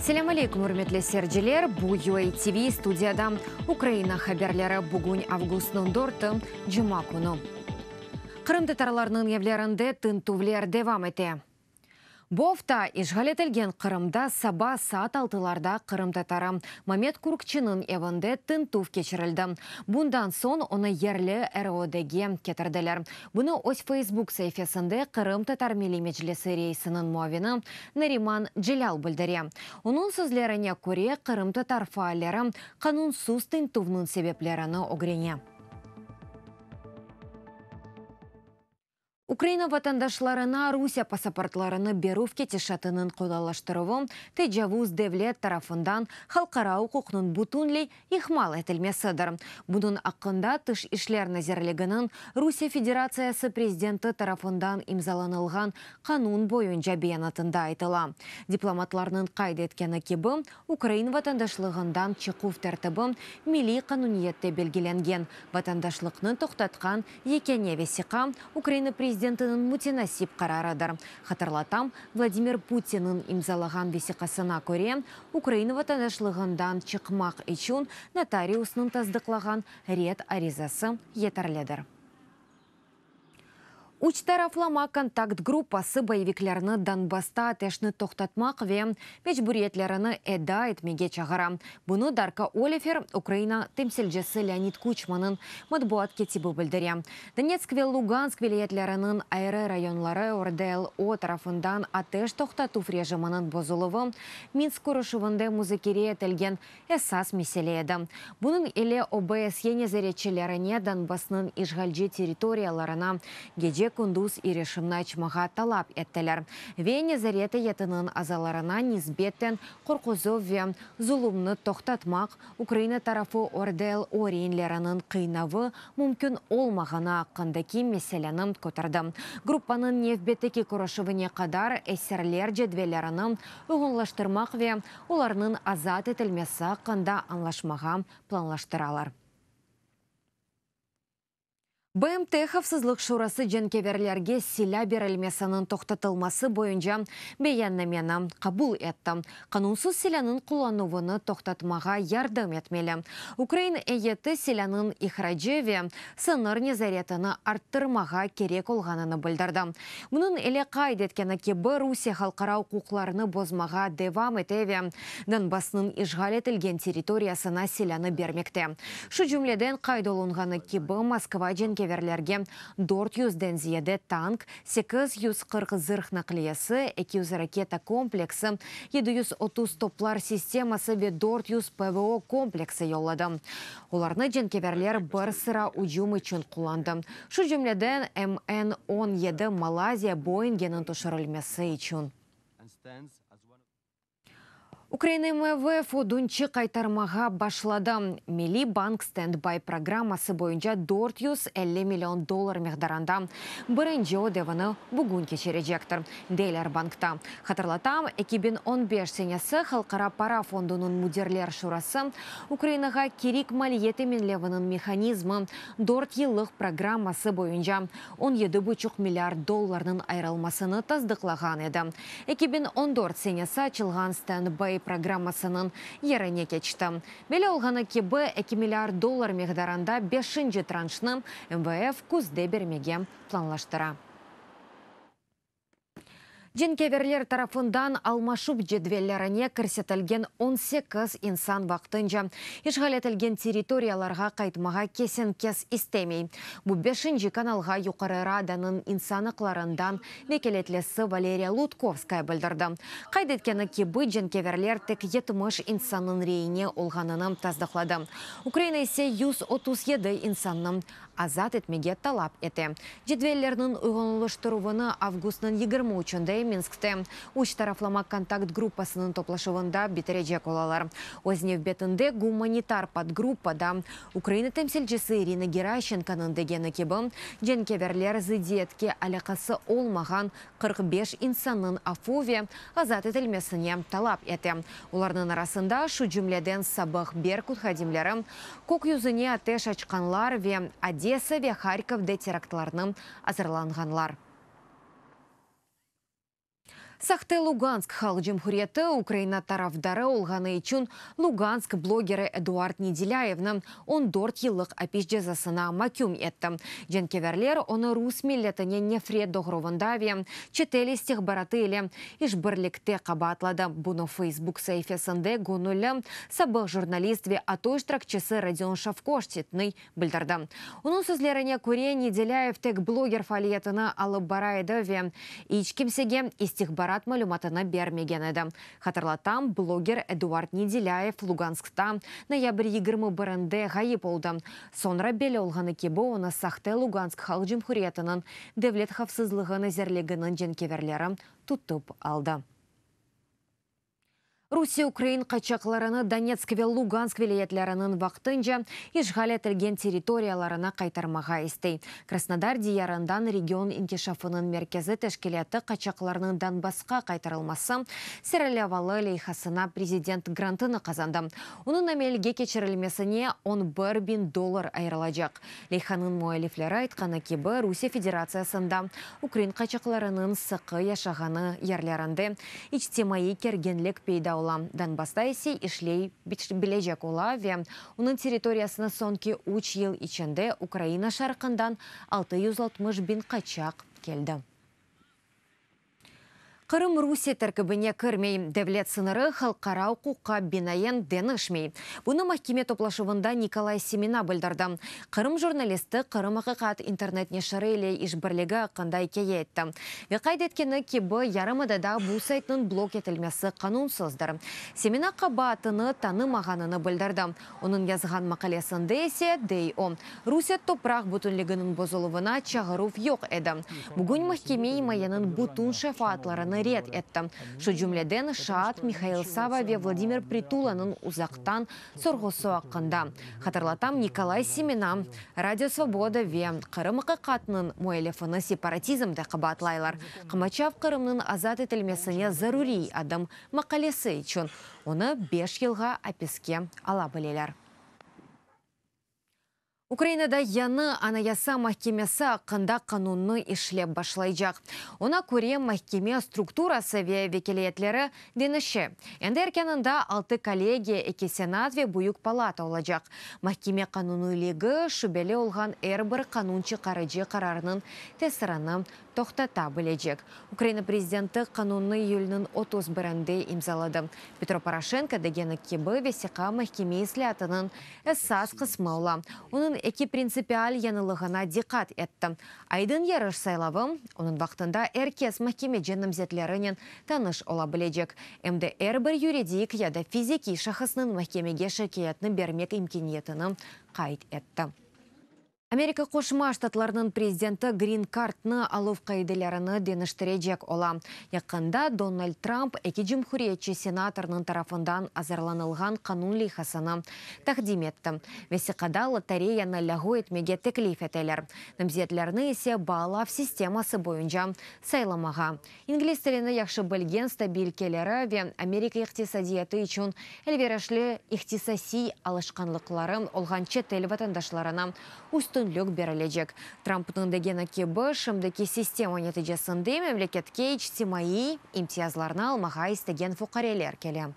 Селям алейкум, урметлі серджелер. Бу UA TV студияда Украина хаберлері бүгін августның дорты жұма күні. Қырым татарларының евлерінде тынтувлер девам ете. Бовта ишғалетілген Қырымда саба саат алтыларда Қырым татары Мамед Куркчының евінде тынтув кечірілді. Бұндан сон оны ерлі РОД-ге кетірділер. Бұны өз Facebook сайфесінде Қырым татар милли меджлесі рейсінің муавины Нариман Джилял білдіре. Оның сөзлеріне көре Қырым татар фаалері қанунсыз тынтувның себеплеріні огрене. Украина ватандашларына Русия пассапортларыны беру в кетешатынын қолалаштырывы тәжавуз девлет тарафындан халқара құқының бұтынлей ихмал етілмесідір. Бұның ақында тыш ішлер назерлігінің Русия Федерациясы президенті тарафындан имзаланылған қанун бойынша бейанатында айтыла. Дипломатларының қайды еткені кебі Украина ватандашлығындан чықув тәртібі милли қануниетте белгіленген. Ватандашлықның тоқтатқан екене весіқа Украина президентінің мутенасип қарарыдыр. Хатырлатам, Владимир Путинның имзалаған весіқасына көре, Украина ватандашлығындан чықмақ үшін нотариусның таздықлаған рет аризасы етерледір. Уч тарафлама контакт группасы боевиклеріні Донбаста тәшні тоқтатмақ ве мечбуретлеріні әда етмеге чағыра. Бұны Дарка Олифер, Украина темселжесі Леонид Кучманын матбуат кетібі білдіре. Донецк ве Луганск велиетлерінің айры районлары ОРДЛО тарафындан атеш тоқтатув режимінің бозылығы Минск күрішівінде музыкере етілген әсас меселе еді. Бұның еле ОБСЕ незаретчелеріне Донбасның ишғалжи территорияларына геже күндіз ирешімна ачмаға талап еттілер. Вене зареті етінің азаларына низбеттен қорқызу ве зұлымны тоқтатмақ Украина тарафы ОРДЛО рейнлерінің қиынавы мүмкін олмағана аққандаки меселенім көтірді. Группаның невбеттекі күрішівіне қадар әсерлер жедвелерінің ұғынлаштырмақ ве оларының азат етілмесі аққанда анлашмаға планлаштыралар. БМТ Хавсызлық шурасы женкеверлерге силя берілмесінің тоқтатылмасы бойынша бейеннемені қабул етті. Қанунсыз силянын құлануыны тоқтатмаға ярдым етмелі. Украина әйеті силянын ихраджеве сыныр незаретіні арттырмаға керек олғаныны білдірді. Мұның әлі қайдеткені кебі Русия халқара құқларыны бозмаға девам етеве Донбасының ишғал етілген территориясына силяны бермекте. Шу жүмледен қайдолынғаны кебі Москва кеверлерге 400-ден зиеде танк, 840 зырх наклиясы, 200 ракета комплексы, 730 топлар системасы ве 400 ПВО комплексы йоллады. Оларны женкеверлер бір сыра уджум үшін құланды. Шу жүмледен МН-17 Малайзия Боингенің тұшырылмесі үшін. Украина МВФ удунчы қайтармаға башлады. Милли банк стендбай программасы бойынша 450 миллион доллар мեղдаранда бірінші одеваны бүгін кешережектір. Дейлер банкта. Хатырлатам, 2015 сенесі халқара пара фондының мудерлер шурасы Украинаға керік малиеті мен левінің механизмы 4 еллық программасы бойынша 17,5 миллиард долларының айрылмасыны таздықлаған еді. 2014 сенесі açılған стендбай программасының еріне кечті. Беле олғаны кебі 2 миллиард доллар мեղдаранда 5-ші траншны МВФ күзде бермеге планлаштыра. Женкеверлер тарафындан алмашып жедвеллеріне кірсетілген 18 инсан вақтынжа ишғал етілген территорияларға қайтмаға кесен-кес істемей. Бұ 5-ші каналға юқары раданың инсанықларындан векелетлесі Валерия Лутковская білдірді. Қайдеткені кебі женкеверлер тек 70 инсанның рейіне олғанының таздықлады. Украина есе 137 инсанның азат етмеге талап еті. Жедвеллерінің ұғынылыштыруыны августның 23-інде Минскте уч тарафлама контакт группасының топлашывында битережек олалар. Ознев бетінде гуманитар подгруппада Украина темселчесі Ирина Геращенканың дегені кебі женкеверлер зидиетке алақасы олмаған 45 инсанның афуве азат етілмесіне талап еті. Олардың арасында шу жүмледен Сабах Беркут хадимлері көк юзіне атеш ачқанлар ве Одесса ве Харьков де терактларының азырланғанлар. Сахте Луганск халық жемхуреті Украина тарафдары олғаны үшін Луганск блогері Эдуард Неделяевны 14 елік апиш жазасына макюм етті. Женкеверлер оны рус миллетіне нефред доғровындаве, четел бараты елі іш бірлікте қабатлады. Бұны Facebook сайфесінде гонылы сабық журналистве атойштракчысы Родион Шавкоштетный білдірді. Оның сөзлеріне көре Неделяев тек блогер фалиетіні алып барайды ве, ич кемсеге истихбарат малюматына бермеген еді. Хатырлатам, блогер Эдуард Неделяев Луганскта ноябрь 21-де ғайып олды. Сонра белі олғаны кебі оны Сахте Луганск халық жемхуретінің девлет хавсызлығыны зерлегінің женкеверлері тұттып алды. Русия Украин қачақларыны Донецк ве Луганск велеетлерінің вақтынжа ишғал етілген территорияларына қайтармаға істей. Краснодар диярындан регион инкешафының меркезі тәшкелеті қачақларының Донбасқа қайтарылмасы сірілевалы лейхасына президент грантыны қазанды. Оның әмелге кечірілмесіне $11 000 айырылажақ. Лейханың муалифлері айтқаны кебі Русия Федерациясында Украин қачақларының сықы яшағаны ерлерінде ичтемайы кергенлік пейда Донбасста есе ишлей білежек ола ве оның территориясына сонки 3 ел içinde Украина шарқындан 660 000 қачақ келді. Қырым Русия тәркібіне кірмей, девлет сыныры халқара құққа бинайын денішмей. Бұны махкеме топлашывында Николай Семина білдірді. Қырым журналисті Қырым ақиқат интернетне шырылей ішбірлігі қандай кие етті. Веқайд еткені кебі ярымыдада бұл сайтының блок етілмесі қанунсыздар. Семина қабатыны танымағаныны білдірді. Оның yazған мақалесінде есе дейо. Русия топрақ бұтынлігінің бозылуына чағырув йоқ еді. Бүгін махкеме имаянын бұтын шефатларыны рет етті. Шу жүмледен Шаат Михаил Сава ве Владимир Притуланың ұзақтан сорғысы ақында. Хатырлатам Николай Семина, Радио Свобода ве Қырым ақиқатының муэлефіні сепаратизмді қабатлайлар. Қымачав Қырымның азат етілмесіне зарури адам мақалесі үшін. Оны 5 елға апеске ала білелер. Украинада яны анаяса махкемесі ақында қанунны ишлеп башлайжақ. Она көре махкеме структурасы ве векелетлері деніші. Енді еркенінде 6 коллегия эки сенат ве бұйық палата олажақ. Махкеме қануны легі шүбелі олған әрбір қанунчы қарыжы қарарының тесіраны тоқтата білежек. Украина президенті қанунны июльнің 31-де имзалады. Петро Порошенко дегені кебі весеқа махкеме ислятының әсас қысмаула. Оның эки принципиаль янылығына диқат етті. Айдын ярыш сайлавым, оның вақтында әркес махкеме женімзетлерінен таныш ола білежек. Әмді әрбір юридик яда физики шахысының махкемеге шекиятны бермек имкениетінің қайт етті. Америка Қошма Штатларының президенті Грин Картны алув қайдыларыны деніштережек ола. Яқында Дональд Трамп эки жемхуриетчі сенаторның тарафындан азарланылған қанун лейхасыны тақдим етті. Весіқада лотереяны лягу етмеге теклиф етелер. Намзетлеріні есе бағалав системасы бойынша сайламаға. Инглиз тіліні яқшы білген стабилькелері вен Америка иқтисадиеті үшін әлверішлі иқтисаси алышқанлықлары олған четел ватандашларына үстінлік берілежек. Трамптың дегені кебі шымдыки система нәтижесінде мемлекетке ичтимаи имтиязларына алмаға істеген фуқарелер келі.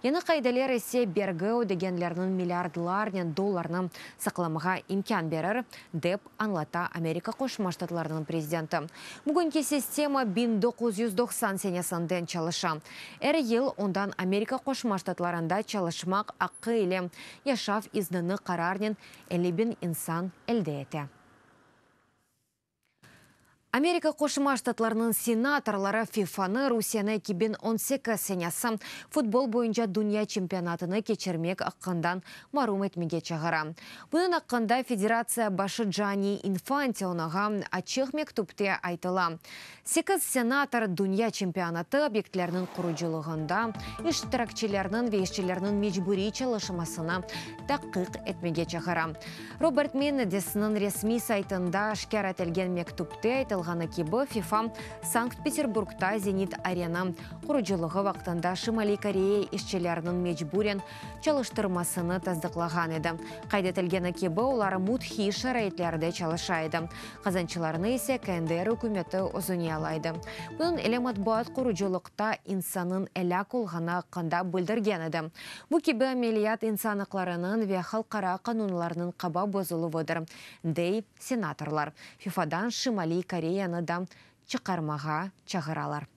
Ені қайдалер есе бергеу дегенлерінің миллиардларнен долларның сақламаға имкан берір, деп анлата Америка Қошма Штатларының президенті. Бүгінгі система 1990 сенесінден чалыша. Әр ел ондан Америка Қошма Штатларында чалышмақ ақы елі яшав издіні қарарнен әлібін инсан әлді еті. Америка Қошма Штатларының сенаторлары ФИФАны Русияны 2018 сенесі футбол бойынша дүния чемпионатыны кечермек аққандан марум етмеге чағыра. Бұның аққанда федерация башы Джани Инфантионаға ачық мектупте айтыла. 8 сенатор дүния чемпионаты объектлерінің құрыжылығында іштіракчелерінің вешчелерінің мечбүри чалышымасына таққиқ етмеге чағыра. Роберт Меннедесінің ресми сайтында шкер әтелген мектупте айтыла ялғаны кебі FIFA Санкт-Петербургта Зенит-Арена құрыжылығы вақтында Шимали Корея ішчелерінің мечбурен çalıştırmasını таздықлаған еді. Қайдетілгені кебі олары мұтхи шарайтлерді çalışайды. Қазанчыларыны есе КНДР үкіметі ұзыне алайды. Бұның әлі матбуат құрыжылықта инсанын әлі қолғана қанда бүлдірген еді. Бұ кебі амелият инсанықларының ве халқара қанунларының қаба бозылы въдыр. Дей сенаторлар. ФИФАдан Шимали Кореяны да чықармаға чағыралар.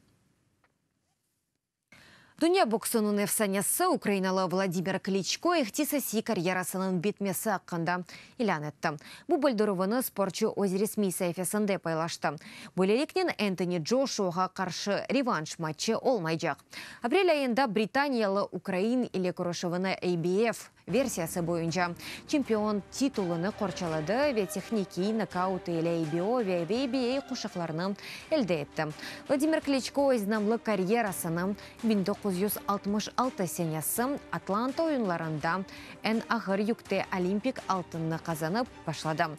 Дүния боксының эфсанесі Украиналы Владимир Кличко ихтисаси карьерасының бетмесі аққанда илан етті. Бұл білдірівіні спортшы өз ресми сайфесінде пайлашты. Бөлелікнен Энтони Джошуаға қаршы реванш матчы олмайжақ. Апрель айында Британиялы Украин или күрішівіні ABF версиясы бойынша чемпион титулыны қорчалады ве техники, нокауты или ABO ве ABA құшықларының әлді етті. Владимир Кличко өзнамлы карьерасының 1966 сенесі Атланта ойынларында ән ағыр юкте олимпик алтынны қазанып башлады.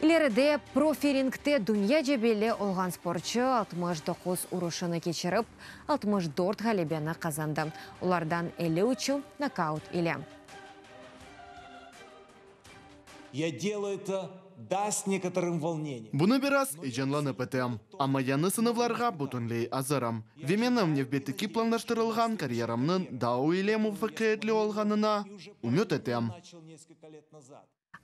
Илерде профирингте дүния жебелі олған спортшы 69 ұрышыны кечіріп, 64 ғалебені қазанды. Олардан 53 нокаут иле. Я делаю это да с некоторым волнением. Бұны біраз ежанланы пәтем. Ама яны сынывларға бұтынлей азырам. Веменім невбеттікі планлаштырылған карьерамның дау иле мұфакетлі олғанына умет етем.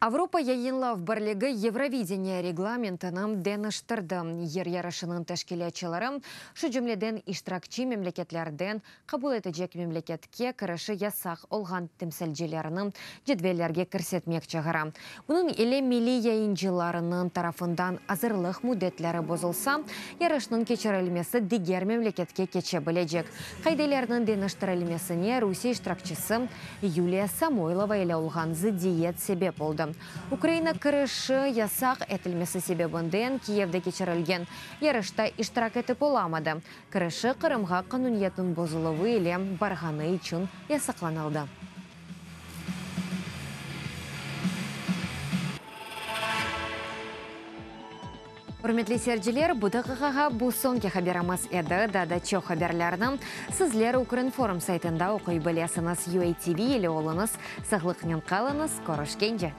Авропа яйынлав бірлігі Евровидение регламентінің деніштірді. Ер ярышының тәшкілетчілері шу жүмледен иштиракчы мемлекетлерден қабыл етежек мемлекетке кіріші ясақ олған темсілжелерінің жедвелерге кірсетмек чағыра. Бұның еле мили яйынчыларының тарафындан азырлық мұдетлері бозылса, ярышның кечірілмесі дигер мемлекетке кече білежек. Қайделерінің деніштірілмесіне Русия иштиракчысы Юлия Самойлова еле олғанзы диет себеп болды. Украина кіріші ясақ әтілмесі себебінден Киевде кечірілген ярышта иштирак етіп оламады. Кіріші Қырымға қануниетін бозылығы еле барғаны үшін ясақланалды. Үрметлі серджилер, бұдықыға бұл соңке хаберамыз еді, дада чо хаберлерінің сізлер Укринформ сайтында оқой білесіңіз UATV елі олыңыз, сағлықнен қалыңыз, көрішкенде.